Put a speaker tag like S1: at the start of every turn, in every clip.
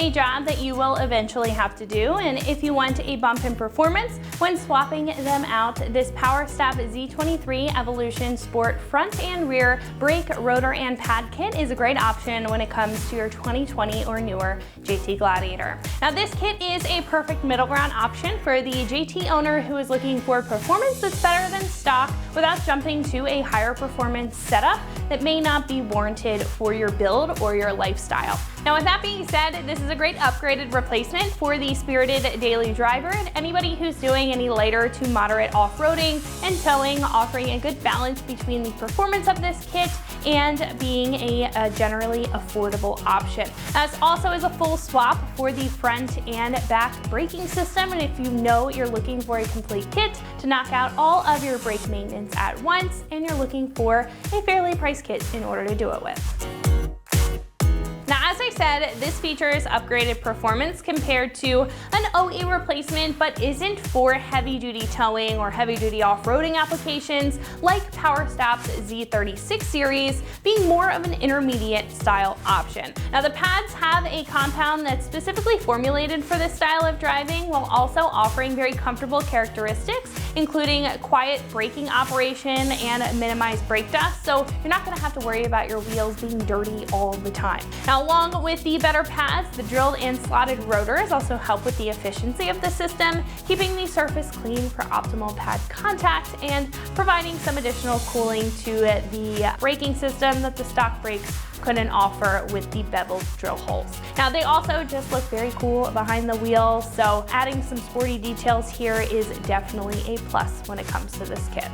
S1: a job that you will eventually have to do, and if you want a bump in performance when swapping them out, this PowerStop Z23 Evolution Sport front and rear brake, rotor, and pad kit is a great option when it comes to your 2020 or newer JT Gladiator. Now this kit is a perfect middle ground option for the JT owner who is looking for performance that's better than stock without jumping to a higher performance setup that may not be warranted for your build or your lifestyle. Now with that being said, this is a great upgraded replacement for the spirited daily driver and anybody who's doing any lighter to moderate off-roading and towing, offering a good balance between the performance of this kit and being a generally affordable option. This also is a full swap for the front and back braking system, and if you know you're looking for a complete kit to knock out all of your brake maintenance at once and you're looking for a fairly priced kit in order to do it with. Now, as I said, this features upgraded performance compared to an OE replacement, but isn't for heavy-duty towing or heavy-duty off-roading applications like PowerStop's Z36 series, being more of an intermediate style option. Now, the pads have a compound that's specifically formulated for this style of driving while also offering very comfortable characteristics, including quiet braking operation and minimized brake dust, so you're not going to have to worry about your wheels being dirty all the time. Now, along with the better pads, the drilled and slotted rotors also help with the efficiency of the system, keeping the surface clean for optimal pad contact and providing some additional cooling to the braking system that the stock brakes couldn't offer with the beveled drill holes. Now they also just look very cool behind the wheel, so adding some sporty details here is definitely a plus when it comes to this kit.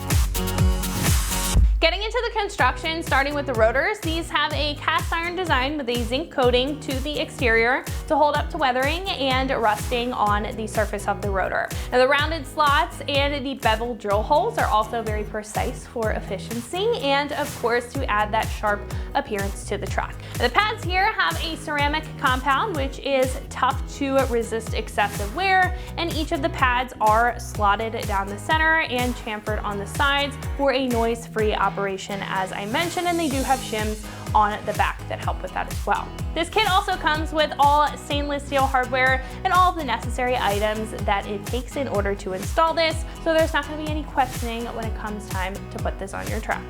S1: Getting into the construction, starting with the rotors, these have a cast iron design with a zinc coating to the exterior to hold up to weathering and rusting on the surface of the rotor. Now the rounded slots and the beveled drill holes are also very precise for efficiency and of course to add that sharp appearance to the truck. The pads here have a ceramic compound which is tough to resist excessive wear, and each of the pads are slotted down the center and chamfered on the sides for a noise-free operation, as I mentioned, and they do have shims on the back that help with that as well. This kit also comes with all stainless steel hardware and all of the necessary items that it takes in order to install this, so there's not going to be any questioning when it comes time to put this on your truck.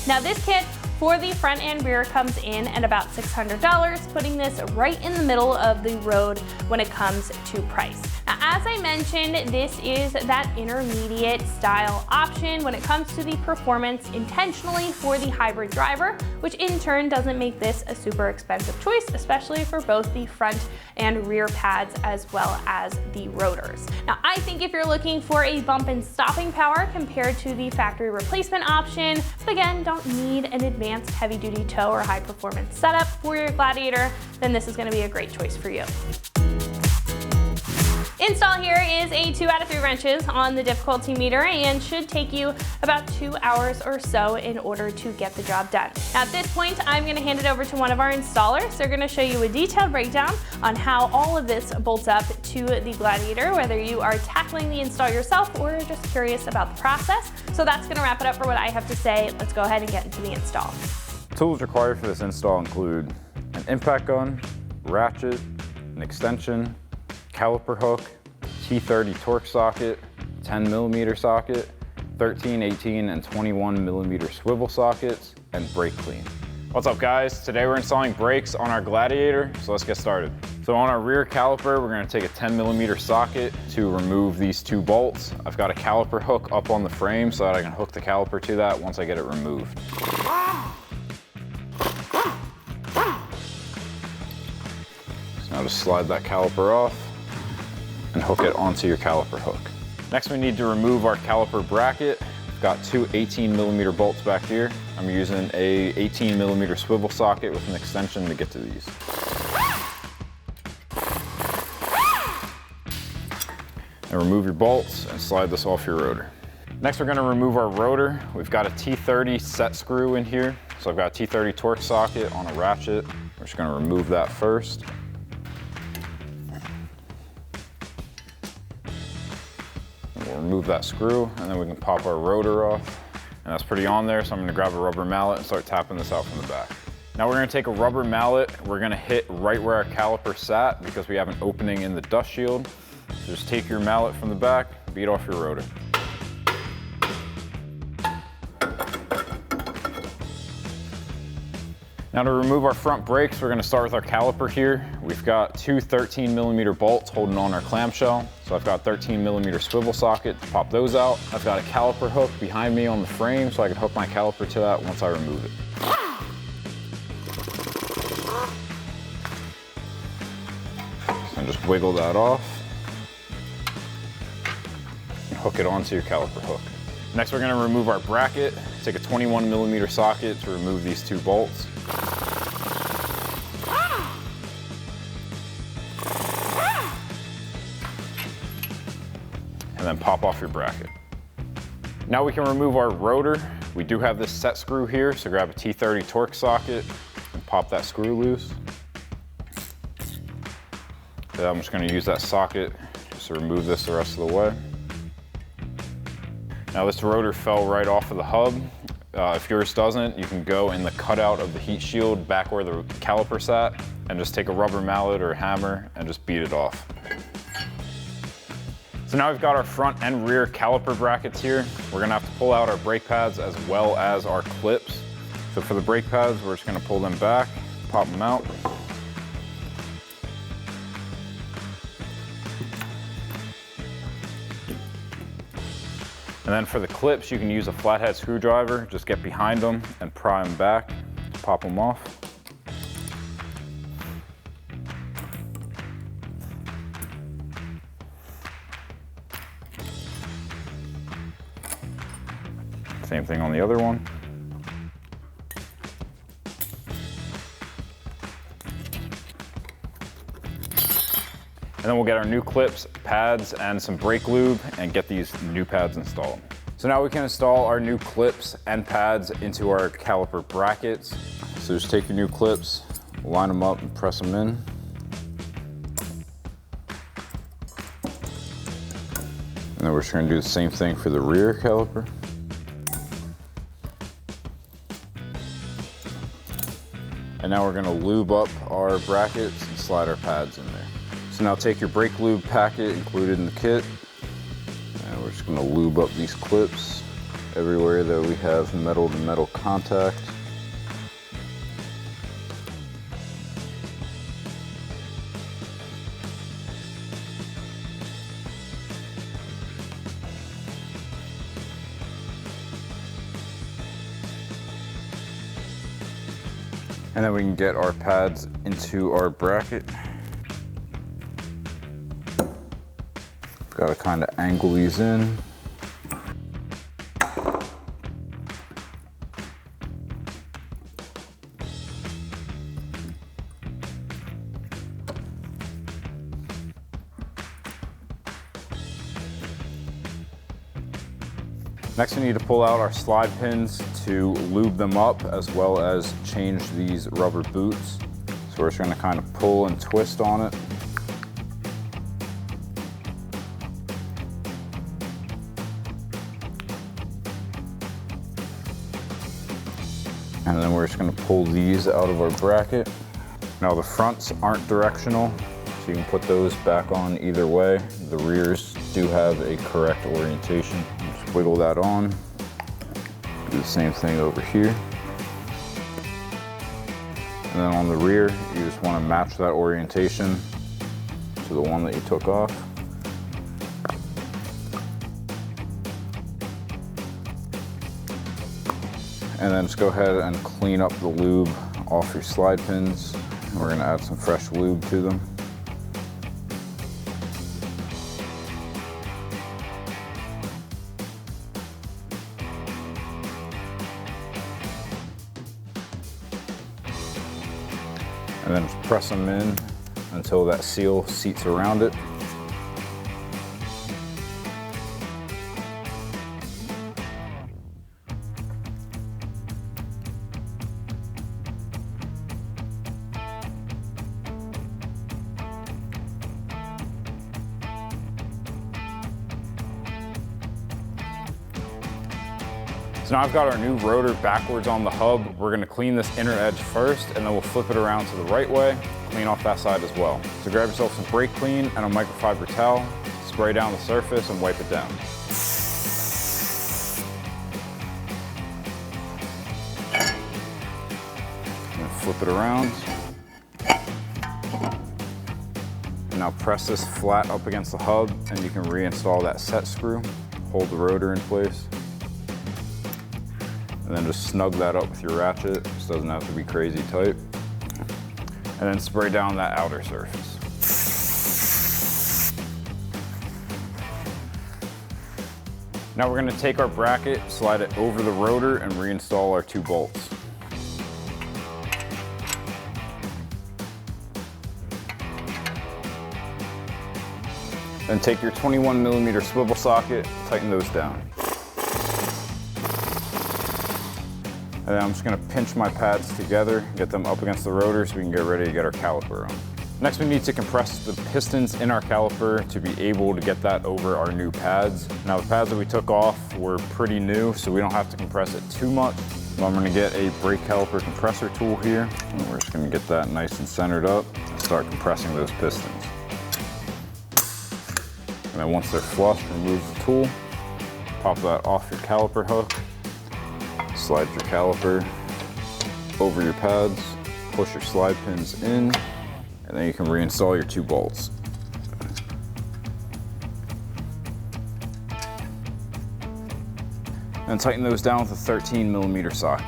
S1: Now this kit for the front and rear comes in at about $600, putting this right in the middle of the road when it comes to price. Now, as I mentioned, this is that intermediate style option when it comes to the performance intentionally for the hybrid driver, which in turn doesn't make this a super expensive choice, especially for both the front and rear pads as well as the rotors. Now, I think if you're looking for a bump and stopping power compared to the factory replacement option, but again, don't need an advanced heavy-duty tow or high-performance setup for your Gladiator, then this is going to be a great choice for you. Install here is a 2 out of 3 wrenches on the difficulty meter and should take you about 2 hours or so in order to get the job done. Now at this point, I'm going to hand it over to one of our installers. They're going to show you a detailed breakdown on how all of this bolts up to the Gladiator, whether you are tackling the install yourself or just curious about the process. So that's going to wrap it up for what I have to say. Let's go ahead and get into the install.
S2: Tools required for this install include an impact gun, ratchet, an extension, caliper hook, T30 torque socket, 10mm socket, 13, 18, and 21mm swivel sockets, and brake clean. What's up guys? Today we're installing brakes on our Gladiator, so let's get started. So on our rear caliper, we're going to take a 10mm socket to remove these 2 bolts. I've got a caliper hook up on the frame so that I can hook the caliper to that once I get it removed. So now just slide that caliper off and hook it onto your caliper hook. Next we need to remove our caliper bracket. We've got 2 18mm bolts back here. I'm using a 18mm swivel socket with an extension to get to these. And remove your bolts and slide this off your rotor. Next we're going to remove our rotor. We've got a T30 set screw in here. So I've got a T30 torque socket on a ratchet. We're just going to remove that first. We'll remove that screw and then we can pop our rotor off. And that's pretty on there, so I'm going to grab a rubber mallet and start tapping this out from the back. Now we're gonna take a rubber mallet. We're gonna hit right where our caliper sat because we have an opening in the dust shield. So just take your mallet from the back, beat off your rotor. Now to remove our front brakes, we're gonna start with our caliper here. We've got two 13mm bolts holding on our clamshell. So I've got 13mm swivel socket to pop those out. I've got a caliper hook behind me on the frame so I can hook my caliper to that once I remove it. So just wiggle that off and hook it onto your caliper hook. Next, we're gonna remove our bracket. Take a 21mm socket to remove these two bolts. And then pop off your bracket. Now we can remove our rotor. We do have this set screw here, so grab a T30 Torx socket and pop that screw loose. Then I'm just gonna use that socket just to remove this the rest of the way. Now this rotor fell right off of the hub. If yours doesn't, you can go in the cutout of the heat shield back where the caliper sat and just take a rubber mallet or a hammer and just beat it off. So now we've got our front and rear caliper brackets here. We're gonna have to pull out our brake pads as well as our clips. So for the brake pads, we're just gonna pull them back, pop them out. And then for the clips, you can use a flathead screwdriver. Just get behind them and pry them back, pop them off. Same thing on the other one. And then we'll get our new clips, pads, and some brake lube and get these new pads installed. So now we can install our new clips and pads into our caliper brackets. So just take your new clips, line them up and press them in. And then we're just gonna do the same thing for the rear caliper. And now we're gonna lube up our brackets and slide our pads in there. So now take your brake lube packet included in the kit, and we're just gonna lube up these clips everywhere that we have metal to metal contact. And then we can get our pads into our bracket. Got to kind of angle these in. Next, we need to pull out our slide pins to lube them up as well as change these rubber boots. So we're just going to kind of pull and twist on it. And then we're just going to pull these out of our bracket. Now the fronts aren't directional, so you can put those back on either way. The rears do have a correct orientation. Just wiggle that on. Do the same thing over here. And then on the rear, you just want to match that orientation to the one that you took off. And then just go ahead and clean up the lube off your slide pins. And we're going to add some fresh lube to them. And then just press them in until that seal seats around it. So now I've got our new rotor backwards on the hub. We're gonna clean this inner edge first, and then we'll flip it around to the right way, clean off that side as well. So grab yourself some brake clean and a microfiber towel, spray down the surface and wipe it down. And flip it around. And now press this flat up against the hub, and you can reinstall that set screw, hold the rotor in place. And then just snug that up with your ratchet. This doesn't have to be crazy tight. And then spray down that outer surface. Now we're gonna take our bracket, slide it over the rotor, and reinstall our 2 bolts. Then take your 21mm swivel socket, tighten those down. And then I'm just gonna pinch my pads together, get them up against the rotor so we can get ready to get our caliper on. Next, we need to compress the pistons in our caliper to be able to get that over our new pads. Now, the pads that we took off were pretty new, so we don't have to compress it too much. So I'm gonna get a brake caliper compressor tool here, and we're just gonna get that nice and centered up and start compressing those pistons. And then once they're flush, remove the tool, pop that off your caliper hook, slide your caliper over your pads, push your slide pins in, and then you can reinstall your 2 bolts. And tighten those down with a 13mm socket.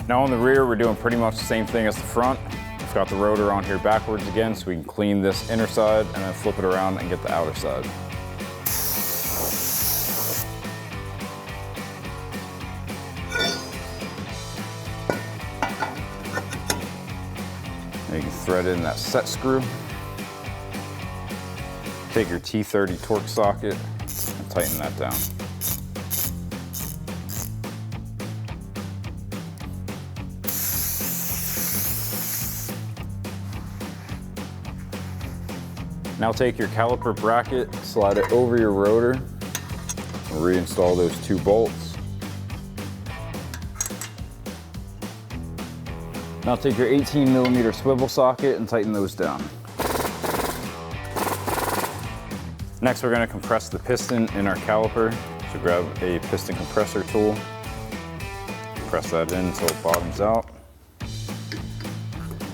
S2: Now on the rear, we're doing pretty much the same thing as the front. We've got the rotor on here backwards again, so we can clean this inner side and then flip it around and get the outer side. Now you can thread in that set screw. Take your T30 torque socket and tighten that down. Now take your caliper bracket, slide it over your rotor, and reinstall those 2 bolts. Now take your 18mm swivel socket and tighten those down. Next, we're going to compress the piston in our caliper. So grab a piston compressor tool, press that in until it bottoms out.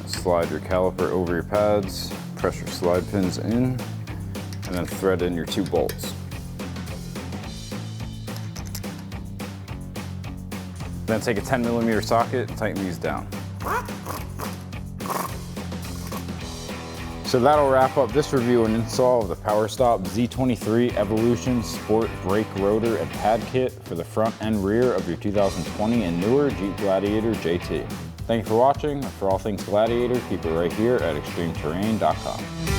S2: Slide your caliper over your pads, press your slide pins in, and then thread in your 2 bolts. Then take a 10mm socket and tighten these down. So that'll wrap up this review and install of the PowerStop Z23 Evolution Sport Brake Rotor and Pad Kit for the front and rear of your 2020 and newer Jeep Gladiator JT. Thank you for watching, and for all things Gladiator, keep it right here at ExtremeTerrain.com.